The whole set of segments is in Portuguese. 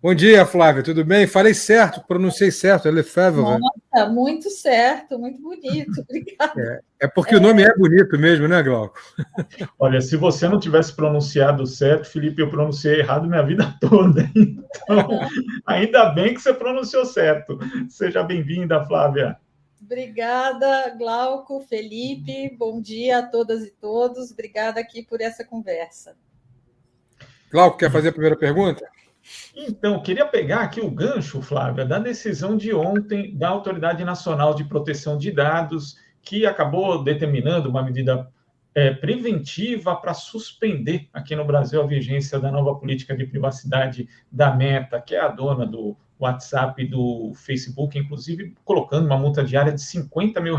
Bom dia, Flávia, tudo bem? Falei certo, pronunciei certo, Lefebvre. Nossa, muito certo, muito bonito, obrigada. É porque o nome é bonito mesmo, né, Glauco? Olha, se você não tivesse pronunciado certo, Felipe, eu pronunciei errado minha vida toda. Então, ainda bem que você pronunciou certo. Seja bem-vinda, Flávia. Obrigada, Glauco, Felipe, bom dia a todas e todos. Obrigada aqui por essa conversa. Glauco, quer fazer a primeira pergunta? Então, queria pegar aqui o gancho, Flávia, da decisão de ontem da Autoridade Nacional de Proteção de Dados, que acabou determinando uma medida preventiva para suspender aqui no Brasil a vigência da nova política de privacidade da Meta, que é a dona do WhatsApp e do Facebook, inclusive colocando uma multa diária de R$50 mil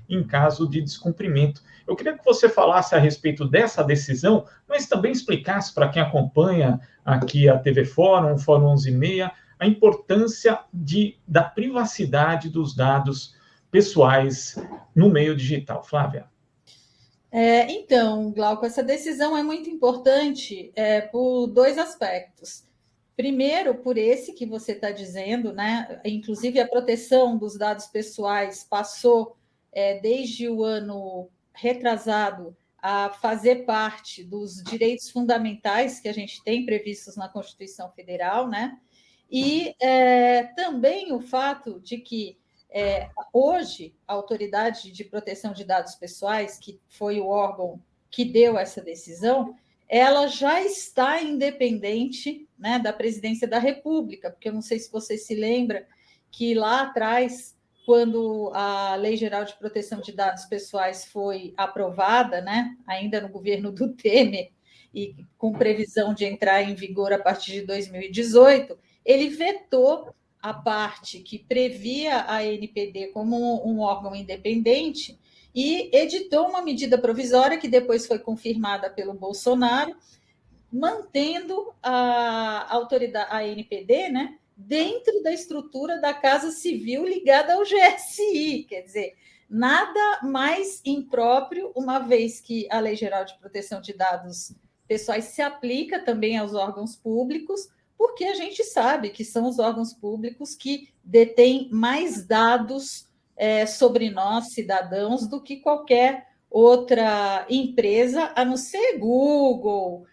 em caso de descumprimento. Eu queria que você falasse a respeito dessa decisão, mas também explicasse para quem acompanha aqui a TV Fórum, Fórum 11:30, a importância da privacidade dos dados pessoais no meio digital. Flávia. Então, Glauco, essa decisão é muito importante por dois aspectos. Primeiro, por esse que você está dizendo, né? Inclusive a proteção dos dados pessoais passou desde o ano retrasado a fazer parte dos direitos fundamentais que a gente tem previstos na Constituição Federal, né? E também o fato de que hoje a Autoridade de Proteção de Dados Pessoais, que foi o órgão que deu essa decisão, ela já está independente, né, da Presidência da República, porque eu não sei se você se lembra que lá atrás, quando a Lei Geral de Proteção de Dados Pessoais foi aprovada, né, ainda no governo do Temer, e com previsão de entrar em vigor a partir de 2018, ele vetou a parte que previa a ANPD como um órgão independente e editou uma medida provisória que depois foi confirmada pelo Bolsonaro, mantendo a autoridade, a ANPD, né, dentro da estrutura da Casa Civil ligada ao GSI, quer dizer, nada mais impróprio, uma vez que a Lei Geral de Proteção de Dados Pessoais se aplica também aos órgãos públicos, porque a gente sabe que são os órgãos públicos que detêm mais dados sobre nós, cidadãos, do que qualquer outra empresa, a não ser Google,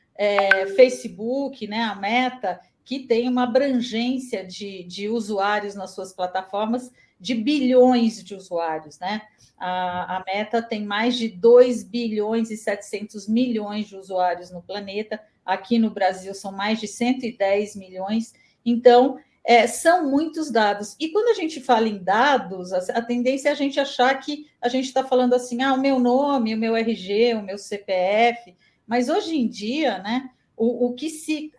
Facebook, né, a Meta, que tem uma abrangência de usuários nas suas plataformas, de bilhões de usuários, né? A Meta tem mais de 2 bilhões e 700 milhões de usuários no planeta. Aqui no Brasil são mais de 110 milhões. Então, são muitos dados. E quando a gente fala em dados, a tendência é a gente achar que a gente está falando assim, o meu nome, o meu RG, o meu CPF. Mas hoje em dia, né, o que se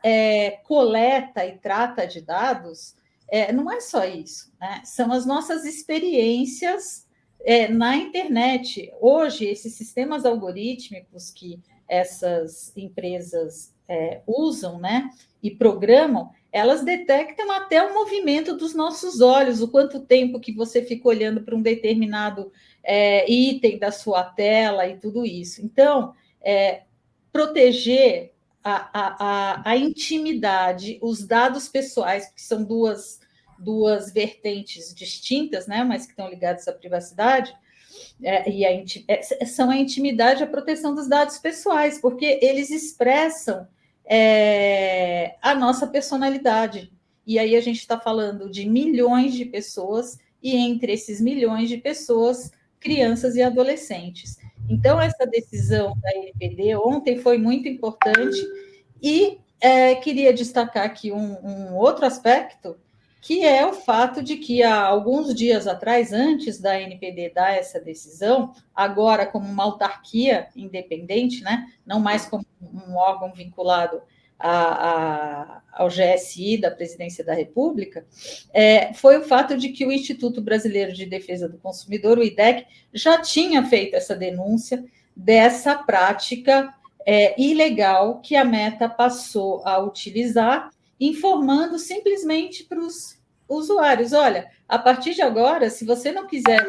coleta e trata de dados não é só isso, né? São as nossas experiências na internet. Hoje, esses sistemas algorítmicos que essas empresas usam, né, e programam, elas detectam até o movimento dos nossos olhos, o quanto tempo que você fica olhando para um determinado item da sua tela e tudo isso. Então, proteger a intimidade, os dados pessoais, que são duas vertentes distintas, né, mas que estão ligadas à privacidade, são a intimidade e a proteção dos dados pessoais, porque eles expressam a nossa personalidade. E aí a gente está falando de milhões de pessoas, e entre esses milhões de pessoas, crianças e adolescentes. Então, essa decisão da ANPD ontem foi muito importante e queria destacar aqui um outro aspecto, que é o fato de que há alguns dias atrás, antes da ANPD dar essa decisão, agora como uma autarquia independente, né, não mais como um órgão vinculado ao GSI da Presidência da República, foi o fato de que o Instituto Brasileiro de Defesa do Consumidor, o IDEC, já tinha feito essa denúncia dessa prática ilegal que a Meta passou a utilizar, informando simplesmente para os usuários, olha, a partir de agora, se você não quiser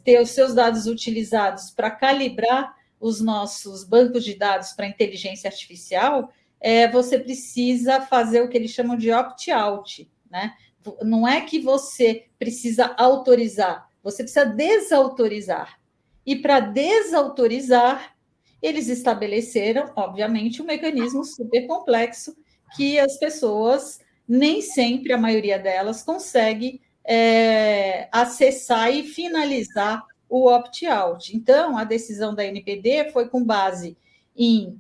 ter os seus dados utilizados para calibrar os nossos bancos de dados para inteligência artificial, você precisa fazer o que eles chamam de opt-out, né? Não é que você precisa autorizar, você precisa desautorizar. E para desautorizar, eles estabeleceram, obviamente, um mecanismo super complexo que as pessoas, nem sempre, a maioria delas, consegue acessar e finalizar o opt-out. Então, a decisão da NPD foi com base em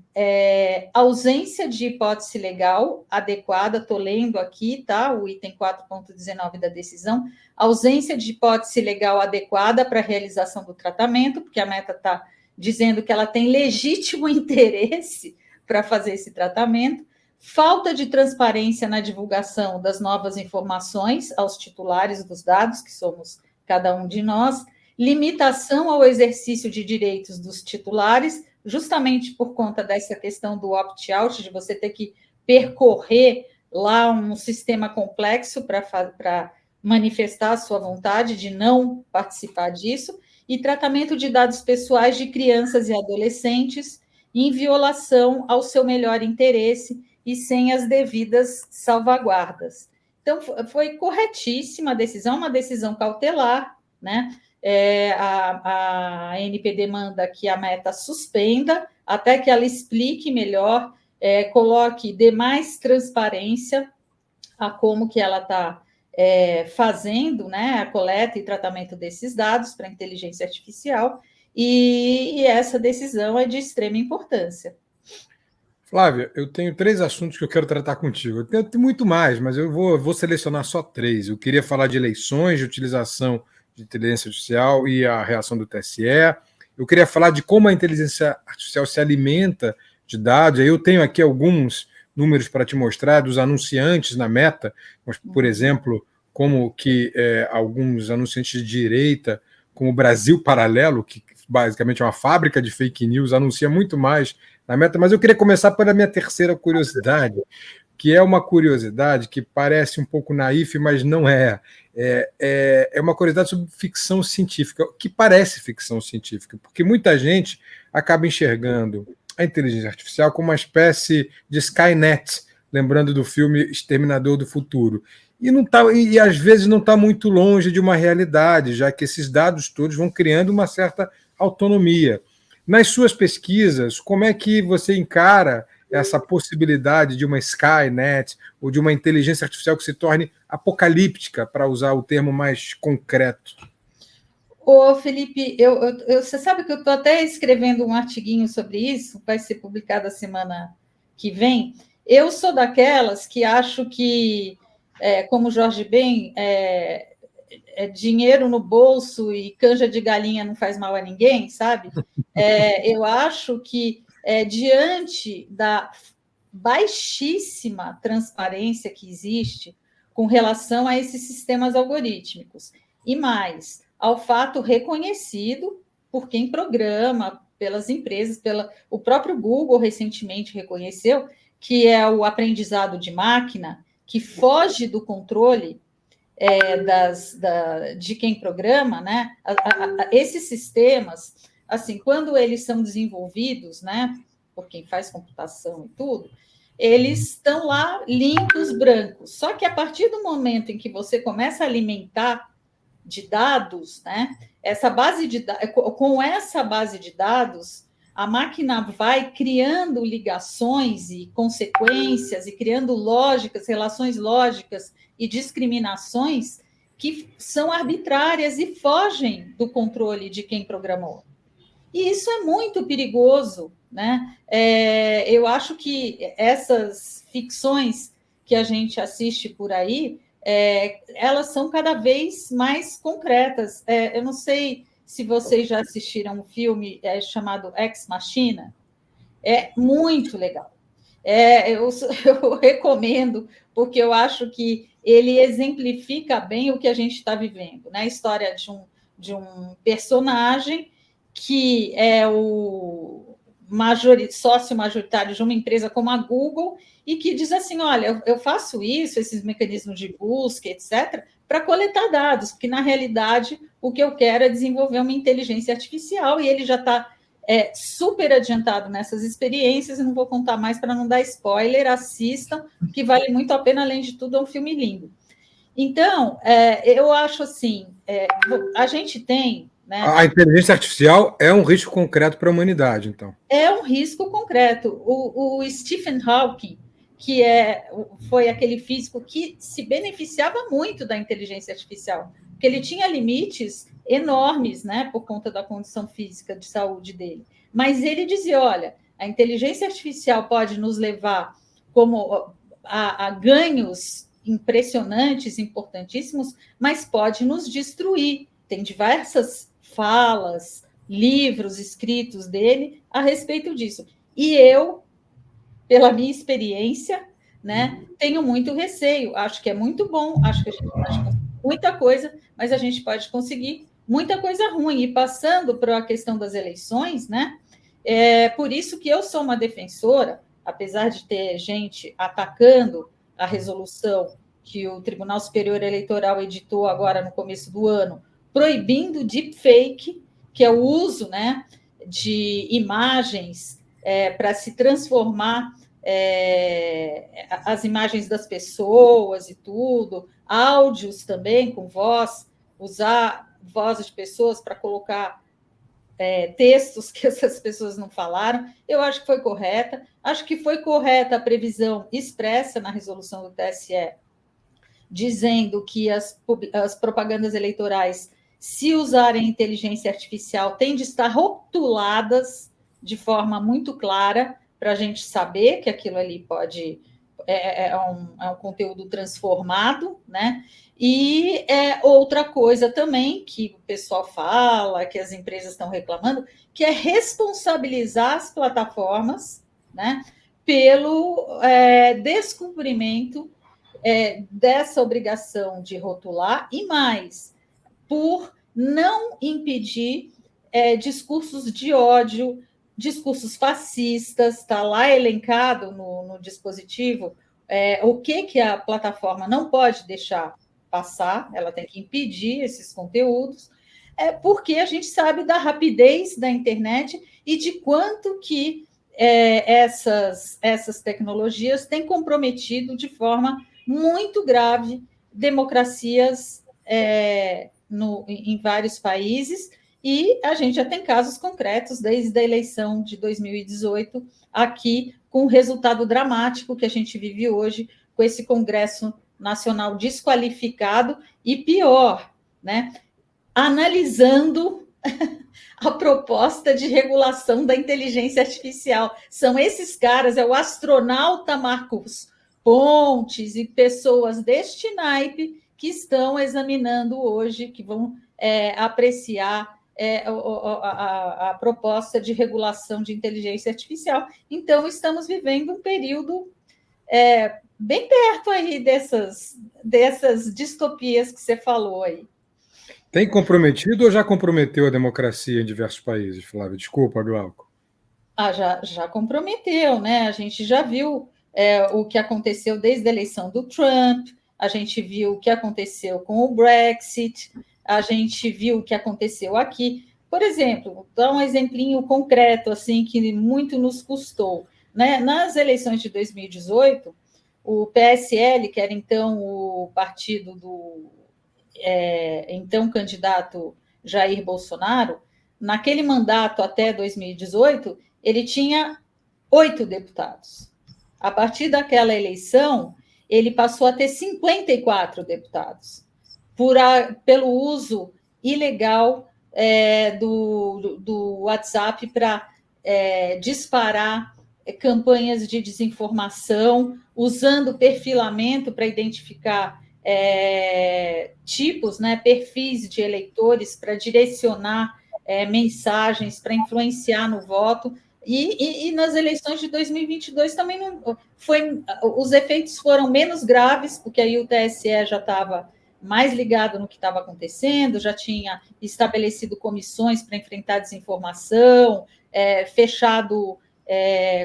ausência de hipótese legal adequada, estou lendo aqui, tá? O item 4.19 da decisão, ausência de hipótese legal adequada para a realização do tratamento, porque a Meta está dizendo que ela tem legítimo interesse para fazer esse tratamento, falta de transparência na divulgação das novas informações aos titulares dos dados, que somos cada um de nós, limitação ao exercício de direitos dos titulares, justamente por conta dessa questão do opt-out, de você ter que percorrer lá um sistema complexo para manifestar a sua vontade de não participar disso, e tratamento de dados pessoais de crianças e adolescentes em violação ao seu melhor interesse e sem as devidas salvaguardas. Então, foi corretíssima a decisão, uma decisão cautelar, né? A NPD manda que a Meta suspenda até que ela explique melhor, dê mais transparência a como que ela está fazendo, né, a coleta e tratamento desses dados para a inteligência artificial, e essa decisão é de extrema importância. Flávia, eu tenho 3 assuntos que eu quero tratar contigo. Eu tenho muito mais, mas eu vou selecionar só 3. Eu queria falar de eleições, de utilização de inteligência artificial e a reação do TSE. Eu queria falar de como a inteligência artificial se alimenta de dados. Aí eu tenho aqui alguns números para te mostrar dos anunciantes na Meta, mas, por exemplo, como que alguns anunciantes de direita, como o Brasil Paralelo, que basicamente é uma fábrica de fake news, anuncia muito mais na Meta. Mas eu queria começar pela minha terceira curiosidade, que é uma curiosidade que parece um pouco naif, mas não é. É uma curiosidade sobre ficção científica, que parece ficção científica, porque muita gente acaba enxergando a inteligência artificial como uma espécie de Skynet, lembrando do filme Exterminador do Futuro. E às vezes não está muito longe de uma realidade, já que esses dados todos vão criando uma certa autonomia. Nas suas pesquisas, como é que você encara essa possibilidade de uma Skynet ou de uma inteligência artificial que se torne apocalíptica, para usar o termo mais concreto? Ô, Felipe, você sabe que eu estou até escrevendo um artiguinho sobre isso, vai ser publicado a semana que vem. Eu sou daquelas que acho que, como Jorge Ben, dinheiro no bolso e canja de galinha não faz mal a ninguém, sabe? Eu acho que, diante da baixíssima transparência que existe com relação a esses sistemas algorítmicos, e mais, ao fato reconhecido por quem programa, pelas empresas, o próprio Google recentemente reconheceu que é o aprendizado de máquina que foge do controle de quem programa, né? Esses sistemas, assim, quando eles são desenvolvidos, né, por quem faz computação e tudo, eles estão lá limpos, brancos. Só que a partir do momento em que você começa a alimentar de dados, né, com essa base de dados, a máquina vai criando ligações e consequências e criando lógicas, relações lógicas e discriminações que são arbitrárias e fogem do controle de quem programou. E isso é muito perigoso, né? Eu acho que essas ficções que a gente assiste por aí, elas são cada vez mais concretas. Eu não sei se vocês já assistiram um filme chamado Ex Machina. É muito legal. Eu recomendo, porque eu acho que ele exemplifica bem o que a gente está vivendo, né? A história de um personagem que é o sócio majoritário de uma empresa como a Google e que diz assim, olha, eu faço isso, esses mecanismos de busca, etc., para coletar dados, porque, na realidade, o que eu quero é desenvolver uma inteligência artificial e ele já está super adiantado nessas experiências, e não vou contar mais para não dar spoiler, assistam, que vale muito a pena, além de tudo, é um filme lindo. Então, eu acho assim, a gente tem... Né, a inteligência artificial é um risco concreto para a humanidade, então. É um risco concreto. O Stephen Hawking, que foi aquele físico que se beneficiava muito da inteligência artificial, porque ele tinha limites enormes, né, por conta da condição física de saúde dele. Mas ele dizia, olha, a inteligência artificial pode nos levar a ganhos impressionantes, importantíssimos, mas pode nos destruir. Tem diversas falas, livros escritos dele a respeito disso. E eu, pela minha experiência, né, tenho muito receio. Acho que é muito bom, acho que a gente pode conseguir muita coisa, mas a gente pode conseguir muita coisa ruim. E passando para a questão das eleições, né, por isso que eu sou uma defensora, apesar de ter gente atacando a resolução que o Tribunal Superior Eleitoral editou agora no começo do ano, proibindo deepfake, que é o uso, né, de imagens para se transformar as imagens das pessoas e tudo, áudios também com voz, usar vozes de pessoas para colocar textos que essas pessoas não falaram. Eu acho que foi correta. Acho que foi correta a previsão expressa na resolução do TSE, dizendo que as propagandas eleitorais, se usarem inteligência artificial, têm de estar rotuladas de forma muito clara para a gente saber que aquilo ali é um conteúdo transformado, né? E outra coisa também que o pessoal fala, que as empresas estão reclamando, que é responsabilizar as plataformas, né, pelo descumprimento dessa obrigação de rotular, e mais, por não impedir discursos de ódio, discursos fascistas, está lá elencado no dispositivo o que a plataforma não pode deixar passar, ela tem que impedir esses conteúdos, porque a gente sabe da rapidez da internet e de quanto que essas tecnologias têm comprometido de forma muito grave democracias em vários países, e a gente já tem casos concretos desde a eleição de 2018 aqui, com o resultado dramático que a gente vive hoje, com esse Congresso Nacional desqualificado e pior, né, analisando a proposta de regulação da inteligência artificial. São esses caras, o astronauta Marcos Pontes e pessoas deste naipe que estão examinando hoje, que vão apreciar a proposta de regulação de inteligência artificial. Então, estamos vivendo um período bem perto aí dessas distopias que você falou aí. Tem comprometido ou já comprometeu a democracia em diversos países, Flávia? Desculpa, Glauco. Já comprometeu, né? A gente já viu o que aconteceu desde a eleição do Trump, a gente viu o que aconteceu com o Brexit, a gente viu o que aconteceu aqui. Por exemplo, vou dar um exemplinho concreto, assim, que muito nos custou, né? Nas eleições de 2018, o PSL, que era então o partido do então candidato Jair Bolsonaro, naquele mandato até 2018, ele tinha 8 deputados. A partir daquela eleição, ele passou a ter 54 deputados, pelo uso ilegal do WhatsApp para disparar campanhas de desinformação, usando perfilamento para identificar tipos, né, perfis de eleitores para direcionar mensagens, para influenciar no voto. E nas eleições de 2022 também os efeitos foram menos graves, porque aí o TSE já estava mais ligado no que estava acontecendo, já tinha estabelecido comissões para enfrentar desinformação, fechado,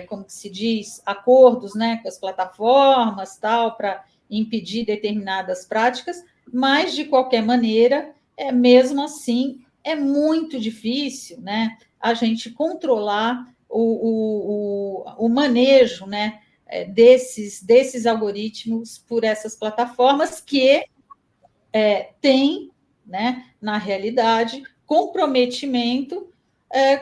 como que se diz, acordos, né, com as plataformas, tal, para impedir determinadas práticas, mas, de qualquer maneira, mesmo assim, é muito difícil, né, a gente controlar o manejo, né, desses algoritmos por essas plataformas que têm, né, na realidade, comprometimento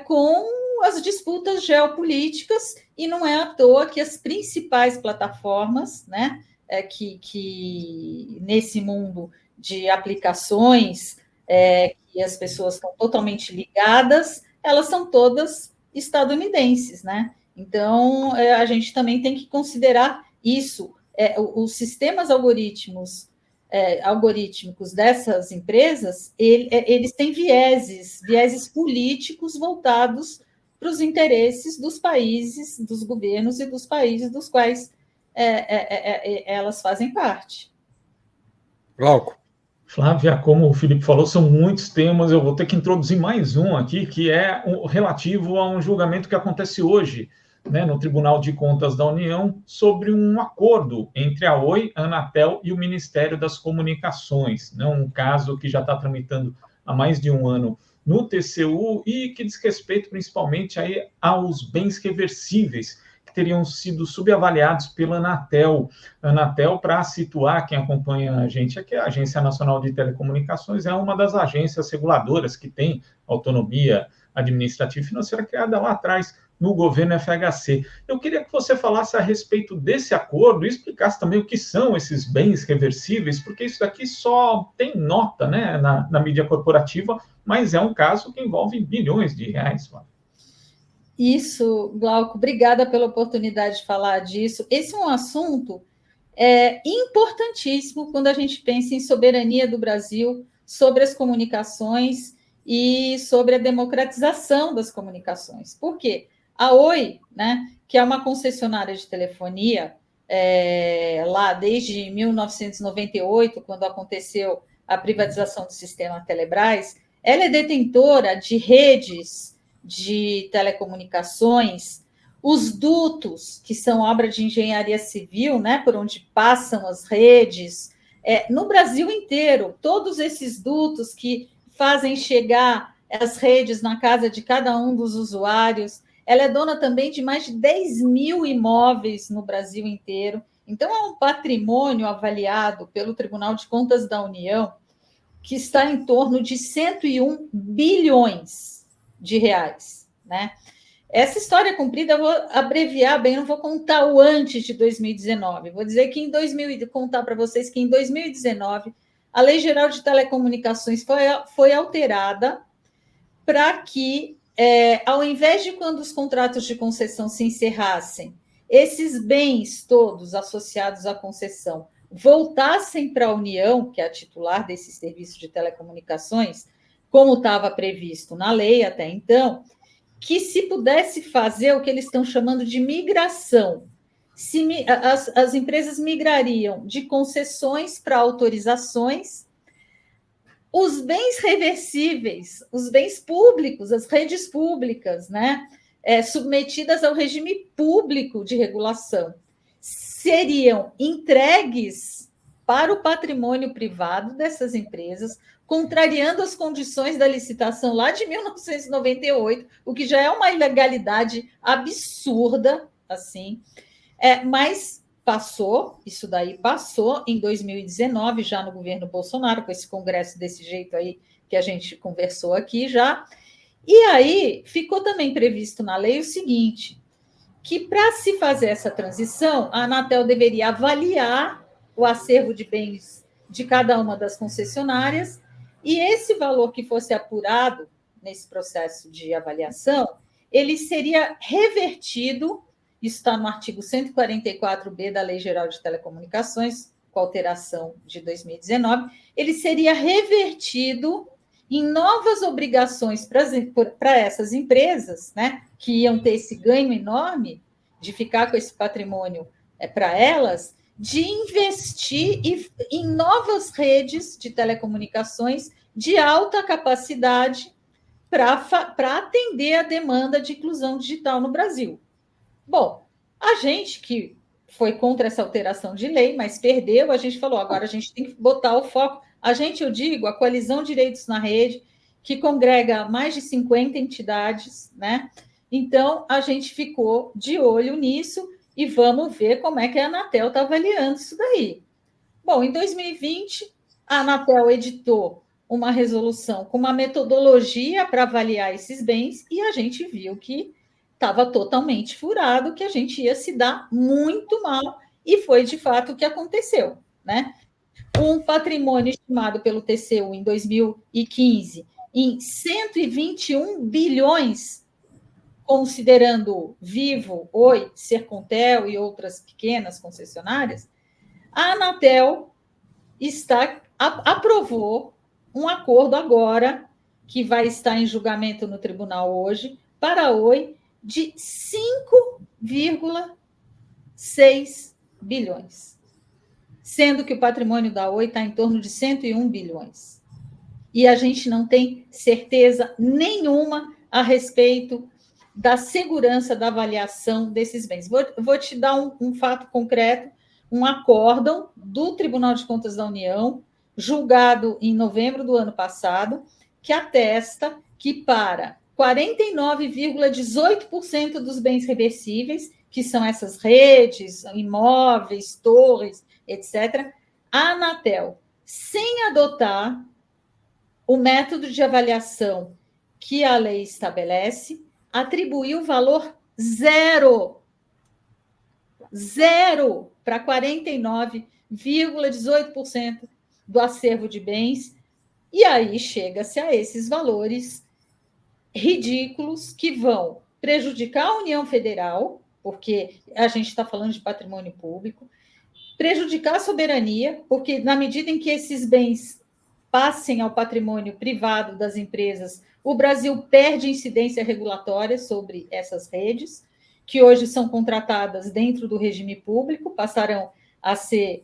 com as disputas geopolíticas, e não é à toa que as principais plataformas, né, que nesse mundo de aplicações que as pessoas estão totalmente ligadas, elas são todas estadunidenses, né? Então, a gente também tem que considerar isso. Os sistemas algorítmicos dessas empresas, eles têm vieses políticos voltados para os interesses dos países, dos governos e dos países dos quais elas fazem parte. Glauco. Flávia, como o Felipe falou, são muitos temas. Eu vou ter que introduzir mais um aqui, que é relativo a um julgamento que acontece hoje, né, no Tribunal de Contas da União, sobre um acordo entre a Oi, a Anatel e o Ministério das Comunicações, né, um caso que já está tramitando há mais de um ano no TCU e que diz respeito principalmente aí aos bens reversíveis que teriam sido subavaliados pela Anatel. A Anatel, para situar quem acompanha a gente aqui, a Agência Nacional de Telecomunicações é uma das agências reguladoras que tem autonomia administrativa e financeira criada lá atrás no governo FHC. Eu queria que você falasse a respeito desse acordo e explicasse também o que são esses bens reversíveis, porque isso daqui só tem nota, né, na mídia corporativa, mas é um caso que envolve bilhões de reais, Flávia. Isso, Glauco, obrigada pela oportunidade de falar disso. Esse é um assunto importantíssimo quando a gente pensa em soberania do Brasil sobre as comunicações e sobre a democratização das comunicações. Por quê? A Oi, né, que é uma concessionária de telefonia, lá desde 1998, quando aconteceu a privatização do sistema Telebrás, ela é detentora de redes de telecomunicações, os dutos, que são obra de engenharia civil, né, por onde passam as redes, no Brasil inteiro, todos esses dutos que fazem chegar as redes na casa de cada um dos usuários. Ela é dona também de mais de 10 mil imóveis no Brasil inteiro. Então, é um patrimônio avaliado pelo Tribunal de Contas da União que está em torno de 101 bilhões de reais, né? Essa história comprida eu vou abreviar bem, não vou contar o antes de 2019. Vou dizer que contar para vocês que em 2019 a Lei Geral de Telecomunicações foi alterada para que, ao invés de quando os contratos de concessão se encerrassem, esses bens todos associados à concessão voltassem para a União, que é a titular desse serviço de telecomunicações, como estava previsto na lei até então, que se pudesse fazer o que eles estão chamando de migração. As empresas migrariam de concessões para autorizações, os bens reversíveis, os bens públicos, as redes públicas, né, submetidas ao regime público de regulação, seriam entregues para o patrimônio privado dessas empresas, contrariando as condições da licitação lá de 1998, o que já é uma ilegalidade absurda, assim, mas isso daí passou em 2019, já no governo Bolsonaro, com esse congresso desse jeito aí que a gente conversou aqui já, e aí ficou também previsto na lei o seguinte, que para se fazer essa transição, a Anatel deveria avaliar o acervo de bens de cada uma das concessionárias, e esse valor que fosse apurado nesse processo de avaliação, ele seria revertido, isso está no artigo 144b da Lei Geral de Telecomunicações, com alteração de 2019, ele seria revertido em novas obrigações para essas empresas, né, que iam ter esse ganho enorme de ficar com esse patrimônio para elas, de investir em novas redes de telecomunicações de alta capacidade para atender a demanda de inclusão digital no Brasil. Bom, a gente que foi contra essa alteração de lei, mas perdeu, a gente falou, agora a gente tem que botar o foco. Eu digo, a Coalizão Direitos na Rede que congrega mais de 50 entidades, né? Então, a gente ficou de olho nisso e vamos ver como é que a Anatel está avaliando isso daí. Bom, em 2020, a Anatel editou uma resolução com uma metodologia para avaliar esses bens e a gente viu que estava totalmente furado, que a gente ia se dar muito mal, e foi de fato o que aconteceu, né? Um patrimônio estimado pelo TCU em 2015 em 121 bilhões, considerando Vivo, Oi, Sercontel e outras pequenas concessionárias, a Anatel aprovou um acordo agora, que vai estar em julgamento no tribunal hoje, para a Oi, de 5,6 bilhões, sendo que o patrimônio da Oi está em torno de 101 bilhões. E a gente não tem certeza nenhuma a respeito da segurança da avaliação desses bens. Vou te dar um fato concreto, um acórdão do Tribunal de Contas da União, julgado em novembro do ano passado, que atesta que para 49,18% dos bens reversíveis, que são essas redes, imóveis, torres, etc., a Anatel, sem adotar o método de avaliação que a lei estabelece, atribuiu valor zero para 49,18% do acervo de bens, e aí chega-se a esses valores ridículos que vão prejudicar a União Federal, porque a gente está falando de patrimônio público, prejudicar a soberania, porque na medida em que esses bens passem ao patrimônio privado das empresas, o Brasil perde incidência regulatória sobre essas redes, que hoje são contratadas dentro do regime público, passarão a ser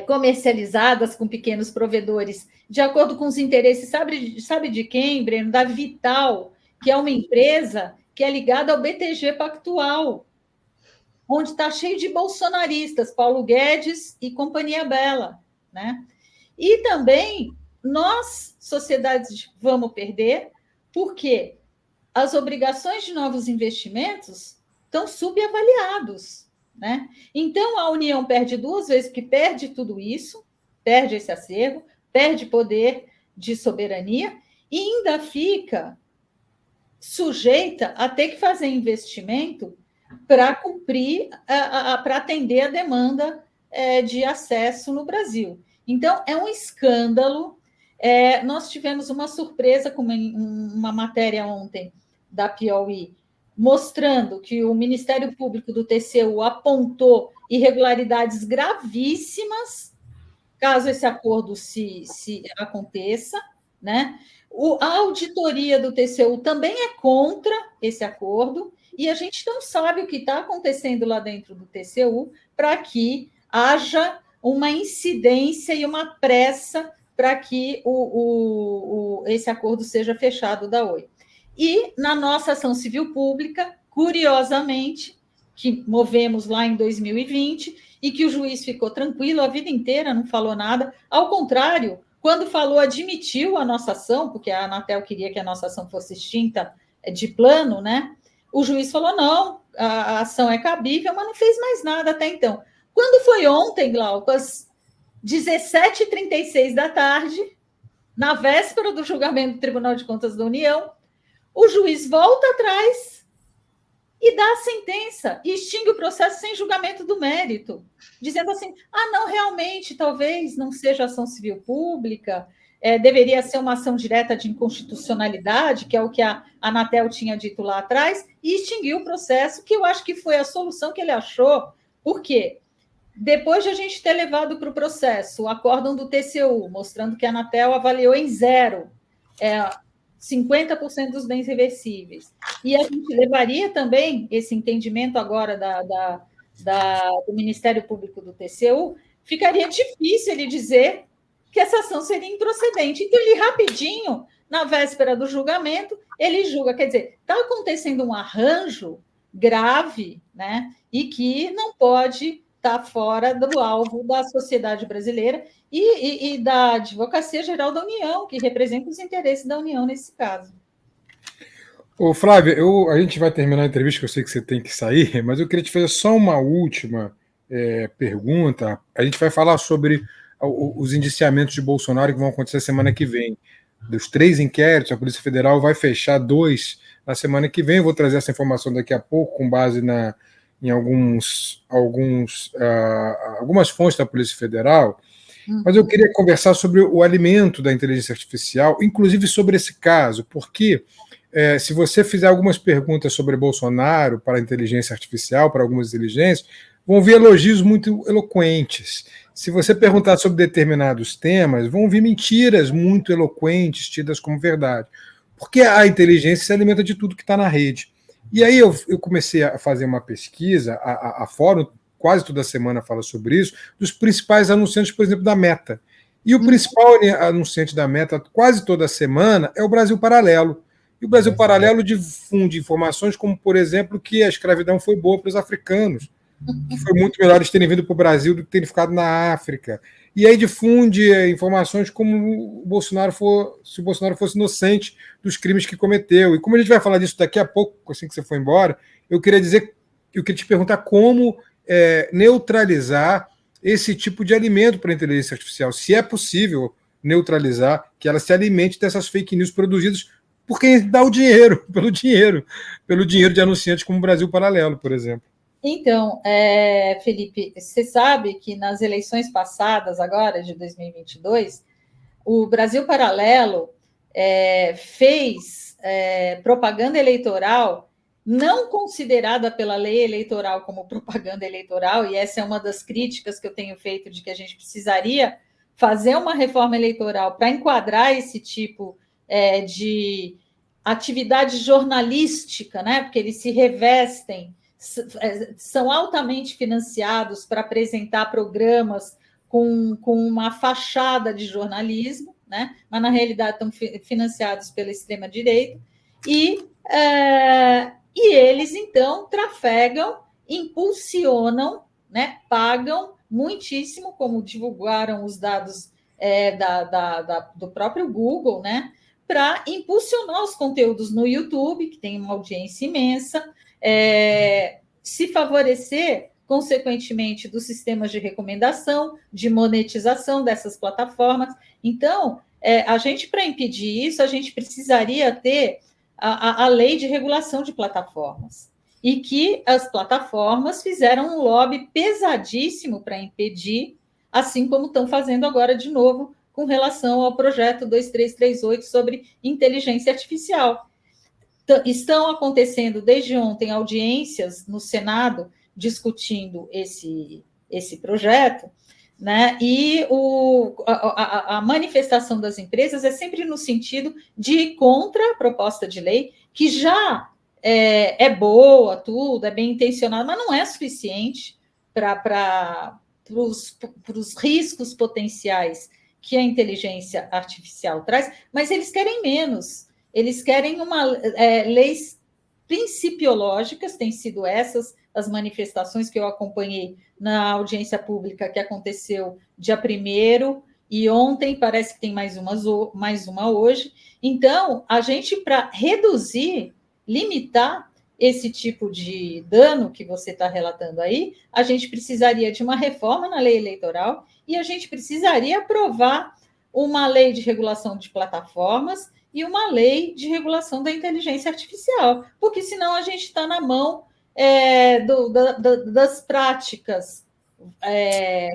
comercializadas com pequenos provedores, de acordo com os interesses, sabe de quem, Breno? Da Vital, que é uma empresa que é ligada ao BTG Pactual, onde está cheio de bolsonaristas, Paulo Guedes e companhia bela, né? E também nós, sociedades, vamos perder, porque as obrigações de novos investimentos estão subavaliados, né? Então, a União perde duas vezes, porque perde tudo isso, perde esse acervo, perde poder de soberania e ainda fica sujeita a ter que fazer investimento para cumprir, para atender a demanda de acesso no Brasil. Então, é um escândalo. Nós tivemos uma surpresa com uma matéria ontem da Piauí, mostrando que o Ministério Público do TCU apontou irregularidades gravíssimas, caso esse acordo se aconteça, né? A auditoria do TCU também é contra esse acordo, e a gente não sabe o que está acontecendo lá dentro do TCU para que haja uma incidência e uma pressa para que esse acordo seja fechado da Oi. E na nossa ação civil pública, curiosamente, que movemos lá em 2020, e que o juiz ficou tranquilo a vida inteira, não falou nada, ao contrário, quando falou, admitiu a nossa ação, porque a Anatel queria que a nossa ação fosse extinta de plano, né? O juiz falou, não, a ação é cabível, mas não fez mais nada até então. Quando foi ontem, Glauco, às 17h36 da tarde, na véspera do julgamento do Tribunal de Contas da União, o juiz volta atrás e dá a sentença e extingue o processo sem julgamento do mérito, dizendo assim, não, realmente, talvez não seja ação civil pública, deveria ser uma ação direta de inconstitucionalidade, que é o que a Anatel tinha dito lá atrás, e extinguiu o processo, que eu acho que foi a solução que ele achou. Por quê? Depois de a gente ter levado para o processo o acórdão do TCU, mostrando que a Anatel avaliou em zero 50% dos bens reversíveis, e a gente levaria também esse entendimento agora do Ministério Público do TCU, ficaria difícil ele dizer que essa ação seria improcedente. Então, ele rapidinho, na véspera do julgamento, ele julga. Quer dizer, está acontecendo um arranjo grave, né, e que não pode está fora do alvo da sociedade brasileira e da Advocacia Geral da União, que representa os interesses da União nesse caso. Ô, Flávia, a gente vai terminar a entrevista, que eu sei que você tem que sair, mas eu queria te fazer só uma última pergunta. A gente vai falar sobre os indiciamentos de Bolsonaro que vão acontecer semana que vem. Dos 3 inquéritos, a Polícia Federal vai fechar 2 na semana que vem. Eu vou trazer essa informação daqui a pouco, com base em algumas fontes da Polícia Federal. Mas eu queria conversar sobre o alimento da inteligência artificial, inclusive sobre esse caso, porque se você fizer algumas perguntas sobre Bolsonaro para a inteligência artificial, para algumas inteligências, vão vir elogios muito eloquentes. Se você perguntar sobre determinados temas, vão vir mentiras muito eloquentes, tidas como verdade. Porque a inteligência se alimenta de tudo que está na rede. E aí eu comecei a fazer uma pesquisa, a Fórum quase toda semana fala sobre isso, dos principais anunciantes, por exemplo, da Meta. E o principal anunciante da Meta, quase toda semana, é o Brasil Paralelo. E o Brasil Paralelo difunde informações como, por exemplo, que a escravidão foi boa para os africanos, que foi muito melhor eles terem vindo para o Brasil do que terem ficado na África. E aí difunde informações como se o Bolsonaro fosse inocente dos crimes que cometeu. E como a gente vai falar disso daqui a pouco, assim que você for embora, eu queria te perguntar como neutralizar esse tipo de alimento para a inteligência artificial, se é possível neutralizar, que ela se alimente dessas fake news produzidas por quem dá o dinheiro, pelo dinheiro de anunciantes como o Brasil Paralelo, por exemplo. Então, Felipe, você sabe que nas eleições passadas, agora de 2022, o Brasil Paralelo fez propaganda eleitoral não considerada pela lei eleitoral como propaganda eleitoral, e essa é uma das críticas que eu tenho feito de que a gente precisaria fazer uma reforma eleitoral para enquadrar esse tipo de atividade jornalística, né? Porque eles se revestem, são altamente financiados para apresentar programas com uma fachada de jornalismo, né? Mas na realidade estão financiados pela extrema-direita, e eles então trafegam, impulsionam, né? Pagam muitíssimo, como divulgaram os dados do próprio Google, né? Para impulsionar os conteúdos no YouTube, que tem uma audiência imensa, se favorecer, consequentemente, dos sistemas de recomendação, de monetização dessas plataformas. Então, a gente, para impedir isso, a gente precisaria ter a lei de regulação de plataformas, e que as plataformas fizeram um lobby pesadíssimo para impedir, assim como estão fazendo agora de novo com relação ao projeto 2338 sobre inteligência artificial. Estão acontecendo desde ontem audiências no Senado discutindo esse projeto, né? E a manifestação das empresas é sempre no sentido de ir contra a proposta de lei, que já é boa, tudo, é bem intencionada, mas não é suficiente para os riscos potenciais que a inteligência artificial traz, mas eles querem menos. Eles querem leis principiológicas, têm sido essas as manifestações que eu acompanhei na audiência pública que aconteceu dia 1º, e ontem parece que tem mais uma hoje. Então, a gente, para reduzir, limitar esse tipo de dano que você está relatando aí, a gente precisaria de uma reforma na lei eleitoral, e a gente precisaria aprovar uma lei de regulação de plataformas e uma lei de regulação da inteligência artificial, porque senão a gente está na mão das práticas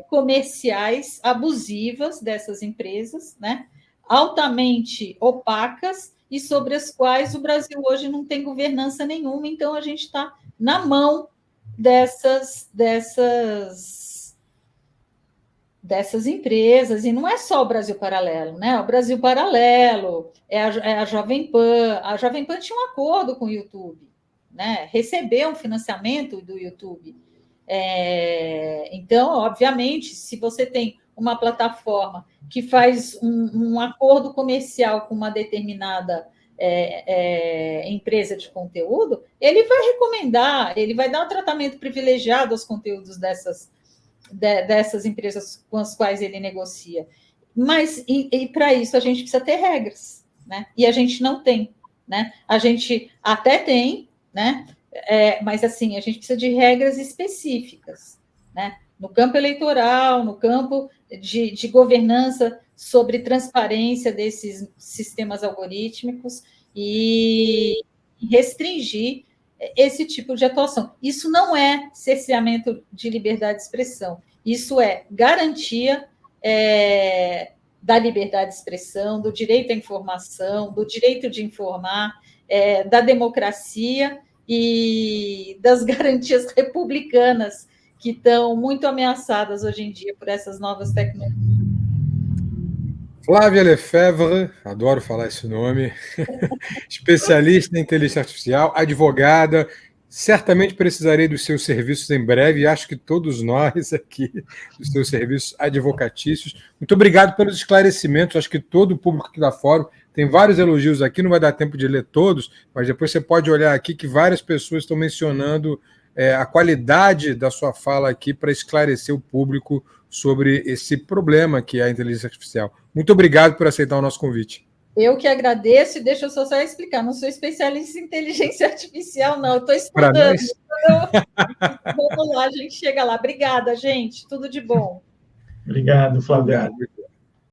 comerciais abusivas dessas empresas, né? Altamente opacas, e sobre as quais o Brasil hoje não tem governança nenhuma. Então a gente está na mão dessas empresas, e não é só o Brasil Paralelo, né? O Brasil Paralelo é a Jovem Pan. A Jovem Pan tinha um acordo com o YouTube, né? Recebeu um financiamento do YouTube. Então, obviamente, se você tem uma plataforma que faz um acordo comercial com uma determinada empresa de conteúdo, ele vai recomendar, ele vai dar um tratamento privilegiado aos conteúdos dessas empresas com as quais ele negocia. Mas, e para isso, a gente precisa ter regras, né? E a gente não tem, né? A gente até tem, né? Mas, assim, a gente precisa de regras específicas, né? No campo eleitoral, no campo de governança sobre transparência desses sistemas algorítmicos e restringir esse tipo de atuação. Isso não é cerceamento de liberdade de expressão, isso é garantia da liberdade de expressão, do direito à informação, do direito de informar, da democracia e das garantias republicanas que estão muito ameaçadas hoje em dia por essas novas tecnologias. Flávia Lefebvre, adoro falar esse nome, especialista em inteligência artificial, advogada. Certamente precisarei dos seus serviços em breve, e acho que todos nós aqui, dos seus serviços advocatícios. Muito obrigado pelos esclarecimentos, acho que todo o público aqui da Fórum tem vários elogios aqui, não vai dar tempo de ler todos, mas depois você pode olhar aqui que várias pessoas estão mencionando a qualidade da sua fala aqui para esclarecer o público sobre esse problema que é a inteligência artificial. Muito obrigado por aceitar o nosso convite. Eu que agradeço, e deixa eu só explicar, não sou especialista em inteligência artificial, não, eu estou estudando. Então, vamos lá, a gente chega lá. Obrigada, gente, tudo de bom. Obrigado, Flávia. Obrigado.